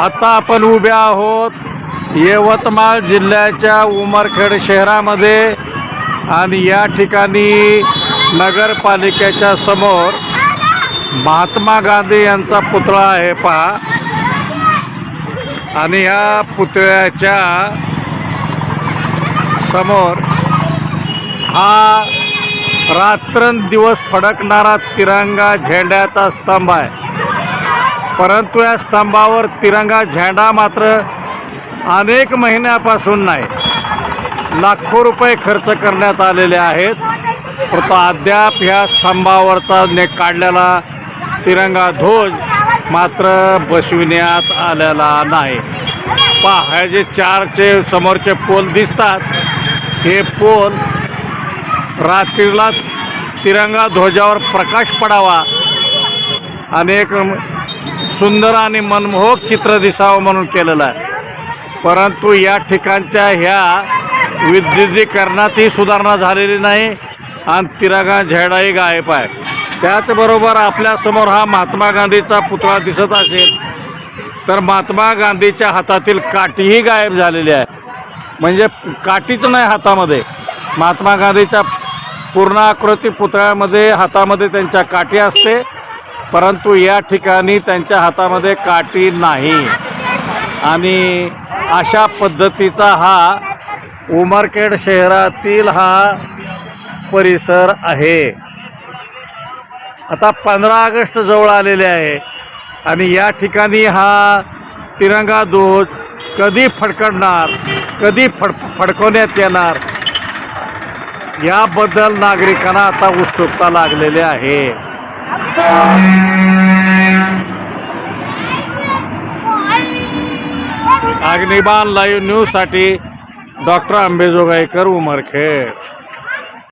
आता आपण उभे आहोत यवतमाळ जिल्ह्याच्या उमरखेड शहरामध्ये आणि या ठिकाणी नगरपालिकेच्या समोर महात्मा गांधी यांचा पुतळा आहे पहा। आणि या पुतळ्याच्या समोर हा रात्रंदिवस फडकणारा तिरंगा झेंड्याचा स्तंभ आहे। परंतु या स्तंभावर तिरंगा झेंडा मात्र अनेक महिन्यापासून नाही। लाखो रुपये खर्च करण्यात आलेले आहेत, परंतु अद्याप ह्या स्तंभावरचा काढलेला तिरंगा ध्वज मात्र बसविण्यात आलेला नाही। पहा, हे जे चारचे समोरचे पोल दिसतात, हे पोल रात्रीला तिरंगा ध्वजावर प्रकाश पडावा आणि एक सुंदर आणि मनमोहक चित्र दिसावं म्हणून केलेलं आहे। परंतु या ठिकाणच्या ह्या विद्युतीकरणातही सुधारणा झालेली नाही आणि तिरंगा झेंडाही गायब आहे। त्याचबरोबर आपल्यासमोर हा महात्मा गांधीचा पुतळा दिसत असेल तर महात्मा गांधीच्या हातातील काठीही गायब झालेली आहे। म्हणजे काठीच नाही हातामध्ये। महात्मा गांधीच्या पूर्ण आकृती पुतळ्यामध्ये हातामध्ये त्यांच्या काठी असते, परंतु या ठिकाणी त्यांच्या हातामध्ये काठी नाही। आणि अशा पद्धतीचा हा उमरखेड शहरातील हा परिसर आहे। आता 15 ऑगस्ट जवळ आलेले आहे आणि या ठिकाणी हा तिरंगा ध्वज कधी फडकणार, कधी फडकवण्यात येणार याबद्दल नागरिकांना आता उत्सुकता लागलेली आहे। अग्निबाण लाईव्ह न्यूजसाठी डॉक्टर अंबेजोगाईकर, उमरखेड।